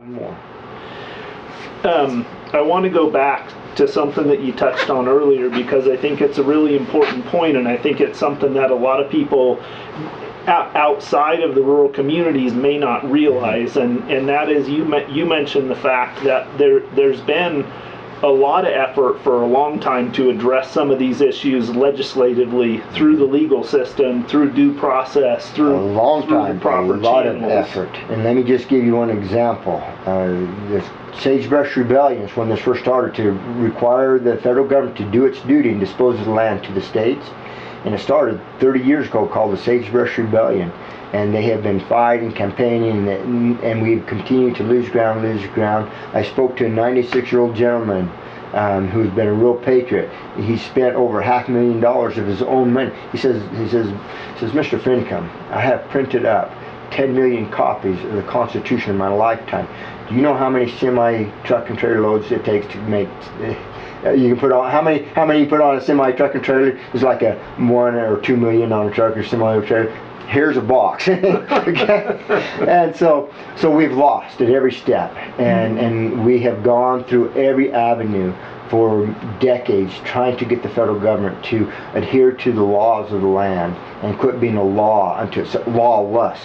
More. I want to go back to something that you touched on earlier, because I think it's a really important point, and I think it's something that a lot of people outside of the rural communities may not realize, and that is you mentioned the fact that there's been a lot of effort for a long time to address some of these issues legislatively through the legal system, through due process, through a long time, the proper a lot channels. of effort. And let me just give you one example. The Sagebrush Rebellion, when this first started, to require the federal government to do its duty and dispose of the land to the states. And it started 30 years ago, called the Sagebrush Rebellion. And they have been fighting, campaigning, and we've continued to lose ground. I spoke to a 96-year-old gentleman who's been a real patriot. He spent over $500,000 of his own money. He says, Mr. Finicum, I have printed up 10 million copies of the Constitution in my lifetime. Do you know how many semi-truck and trailer loads it takes to make? You can put on how many you put on a semi-truck and trailer is like a 1 or 2 million on a truck or semi-trailer. Here's a box. Okay? And so we've lost at every step, and we have gone through every avenue for decades trying to get the federal government to adhere to the laws of the land and quit being a law unto itself, lawless.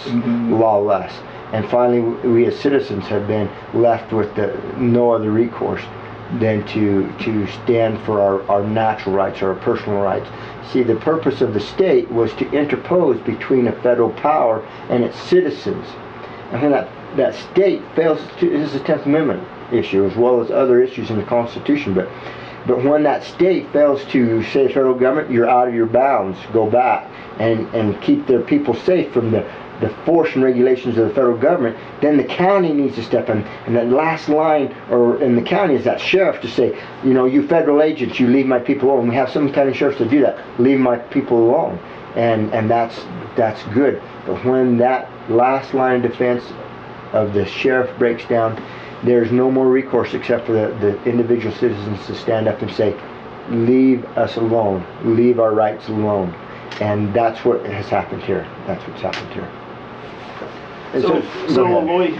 And finally, we as citizens have been left with no other recourse than to stand for our natural rights, our personal rights. See, the purpose of the state was to interpose between a federal power and its citizens. And when that state fails to, this is a 10th Amendment issue as well as other issues in the Constitution, but when that state fails to say, federal government, you're out of your bounds, go back and keep their people safe from the force and regulations of the federal government, then the county needs to step in. And that last line in the county is that sheriff to say, you federal agents, you leave my people alone. We have some county sheriffs to do that. Leave my people alone. And that's good. But when that last line of defense of the sheriff breaks down, there's no more recourse except for the individual citizens to stand up and say, leave us alone. Leave our rights alone. And that's what has happened here. That's what's happened here. So LaVoy,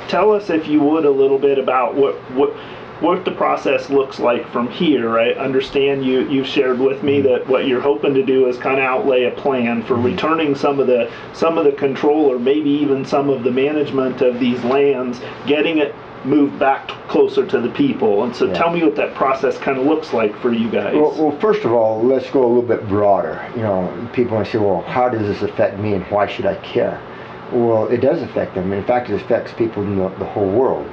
tell us, if you would, a little bit about what the process looks like from here. I understand you've shared with me that what you're hoping to do is kind of outlay a plan for returning some of the control, or maybe even some of the management of these lands, getting it moved back closer to the people. And so tell me what that process kind of looks like for you guys. Well, first of all, let's go a little bit broader. People might say, well, how does this affect me and why should I care? Well, it does affect them. In fact, it affects people in the whole world.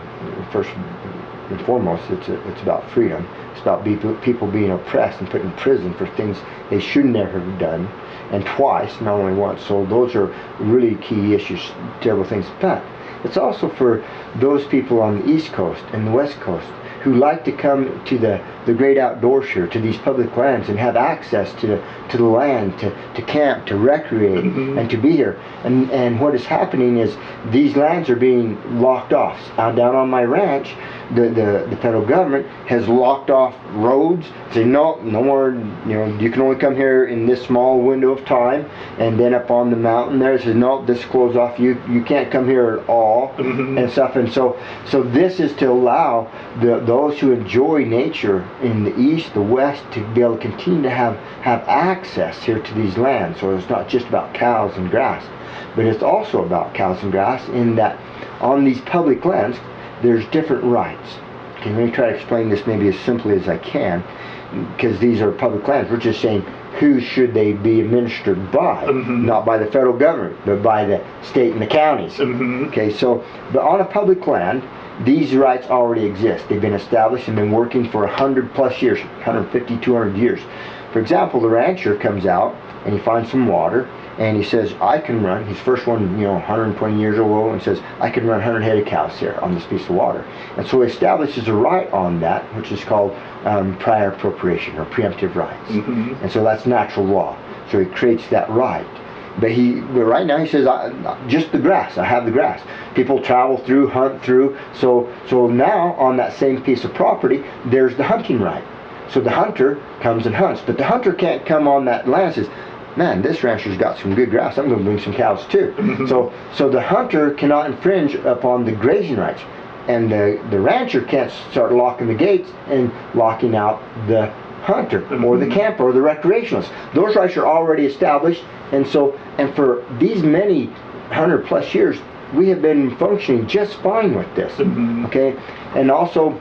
First and foremost, it's about freedom. It's about people being oppressed and put in prison for things they should never have done, and twice, not only once. So those are really key issues, terrible things. But it's also for those people on the East Coast and the West Coast who like to come to the great outdoors here, to these public lands, and have access to the land, to camp, to recreate, and to be here. And what is happening is these lands are being locked off. Down on my ranch, the federal government has locked off roads, saying no more, you can only come here in this small window of time. And then up on the mountain there, it says no, this is closed off, you can't come here at all, and stuff. And so this is to allow those who enjoy nature in the east, the west, to be able to continue to have access here to these lands. So it's not just about cows and grass, but it's also about cows and grass, in that on these public lands there's different rights. Okay, let me try to explain this maybe as simply as I can, because these are public lands. We're just saying who should they be administered by, not by the federal government, but by the state and the counties. Okay, so but on a public land, these rights already exist. They've been established and been working for 100 plus years, 150, 200 years. For example, the rancher comes out and he finds some water, and he says, I can run, his first one, 120 years old, and says, I can run 100 head of cows here on this piece of water. And so he establishes a right on that, which is called prior appropriation, or preemptive rights. And so that's natural law. So he creates that right. But right now he says, just the grass, I have the grass. People travel through, hunt through, so now on that same piece of property, there's the hunting right. So the hunter comes and hunts, but the hunter can't come on that land and says, man, this rancher's got some good grass, I'm going to bring some cows too. So the hunter cannot infringe upon the grazing rights, and the rancher can't start locking the gates and locking out the hunter or the camper or the recreationalist. Those rights are already established, and for these many 100+ years, we have been functioning just fine with this. Okay, and also,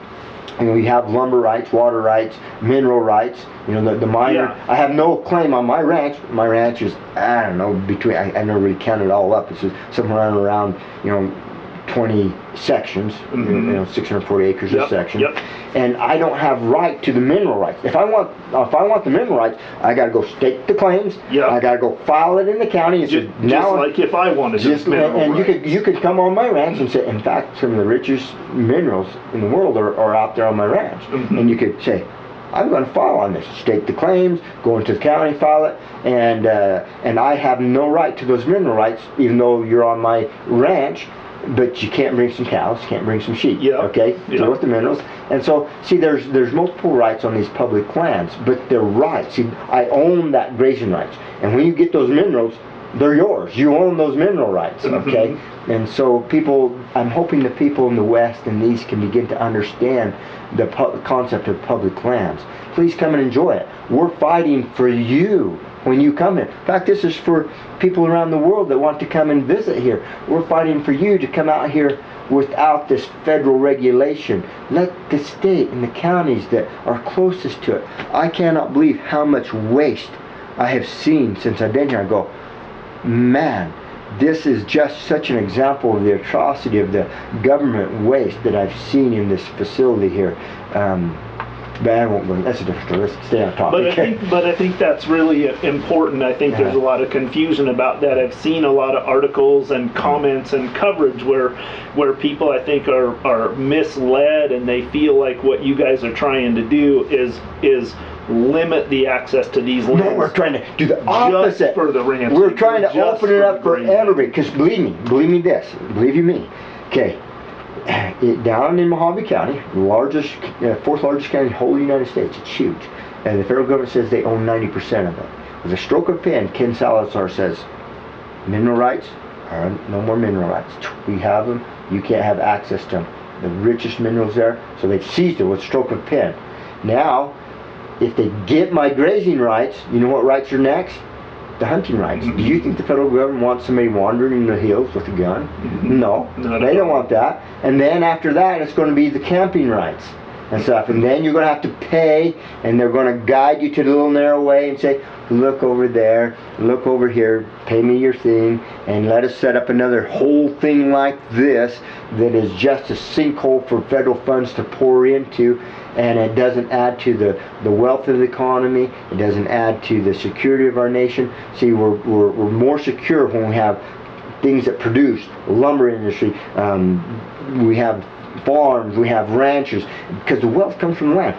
you know, you have lumber rights, water rights, mineral rights. You know, the miner. I have no claim on my ranch. My ranch is, I don't know, I never really counted it all up. It's just somewhere around, you know, 20 sections, you know, 640 acres a section, and I don't have right to the mineral rights. If I want the mineral rights, I got to go stake the claims. I got to go file it in the county. It's just like if I wanted to. And you could come on my ranch and say, in fact, some of the richest minerals in the world are out there on my ranch, and you could say, I'm going to file on this, stake the claims, go into the county, file it, and I have no right to those mineral rights, even though you're on my ranch. But you can't bring some cows, can't bring some sheep. Okay, deal with the minerals. And so, see, there's multiple rights on these public lands, but they're rights. See, I own that grazing rights, and when you get those minerals, they're yours. You own those mineral rights. Okay, and so I'm hoping the people in the West and the East can begin to understand the concept of public lands. Please come and enjoy it. We're fighting for you. When you come in. In fact, this is for people around the world that want to come and visit here. We're fighting for you to come out here without this federal regulation. Let the state and the counties that are closest to it. I cannot believe how much waste I have seen since I've been here. I go, man, this is just such an example of the atrocity of the government waste that I've seen in this facility here. But I won't go. That's a different story. Let's stay on topic. But I think that's really important. I think there's a lot of confusion about that. I've seen a lot of articles and comments and coverage where people, I think, are misled, and they feel like what you guys are trying to do is limit the access to these lands. No, we're trying to do the opposite. Just for the ranch. We're trying to open it up for everybody. Because believe me this, believe you me. Okay. Down in Mojave County, largest, fourth largest county in the whole United States. It's huge, and the federal government says they own 90% of it. With a stroke of a pen, Ken Salazar says, mineral rights, no more mineral rights. We have them. You can't have access to them. The richest minerals there, so they've seized it with a stroke of a pen. Now, if they get my grazing rights, you know what rights are next? The hunting rights. Do you think the federal government wants somebody wandering in the hills with a gun? No, they don't want that. And then after that, it's going to be the camping rights and stuff. And then you're going to have to pay, and they're going to guide you to the little narrow way and say, look over there, look over here, pay me your thing, and let us set up another whole thing like this that is just a sinkhole for federal funds to pour into. And it doesn't add to the wealth of the economy. It doesn't add to the security of our nation. See, we're more secure when we have things that produce lumber industry. We have farms. We have ranchers, because the wealth comes from the land.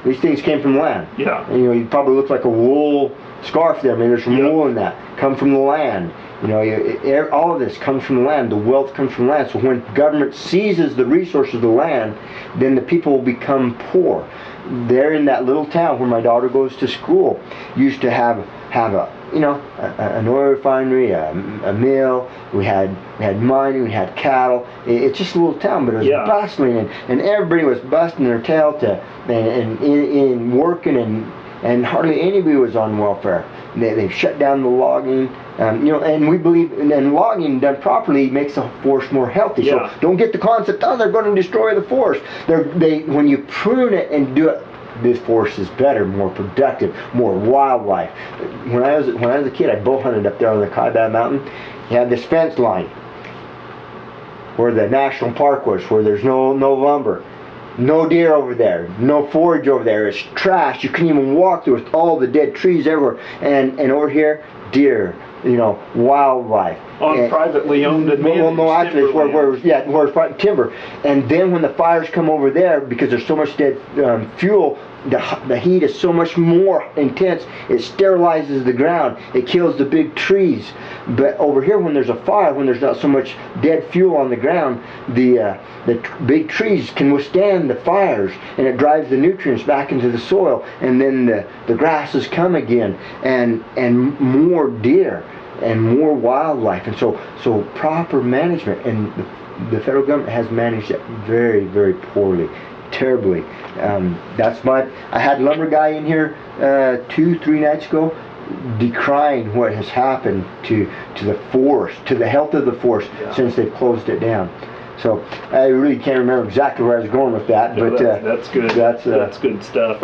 These things came from the land. And, you know, you probably look like a wool scarf there. I mean, there's some wool in that. Come from the land. You know, all of this comes from the land. The wealth comes from land. So when government seizes the resources of the land, then the people will become poor. There in that little town where my daughter goes to school, used to have a, you know, an oil refinery, a mill. We had mining. We had cattle. It's just a little town, but it was bustling, and everybody was busting their tail in working, and hardly anybody was on welfare. They've shut down the logging. You know, and we believe in logging done properly makes the forest more healthy. So don't get the concept, oh, they're going to destroy the forest. When you prune it and do it, this forest is better, more productive, more wildlife. When I was a kid, I bow hunted up there on the Kaibab Mountain. You had this fence line where the national park was, where there's no lumber. No deer over there, no forage over there. It's trash. You couldn't even walk through with all the dead trees everywhere. And over here, deer, you know, wildlife. On privately owned and managed. Well, no, actually, where it's private timber. And then when the fires come over there, because there's so much dead fuel the heat is so much more intense. It sterilizes the ground. It kills the big trees. But over here, when there's a fire, when there's not so much dead fuel on the ground, the big trees can withstand the fires, and it drives the nutrients back into the soil, and then the grasses come again, and more deer and more wildlife. And so proper management, and the federal government has managed it very, very poorly, terribly. I had lumber guy in here 2-3 nights ago decrying what has happened to the forest, to the health of the forest, since they've closed it down. So I really can't remember exactly where I was going with that, but that's good. That's good stuff.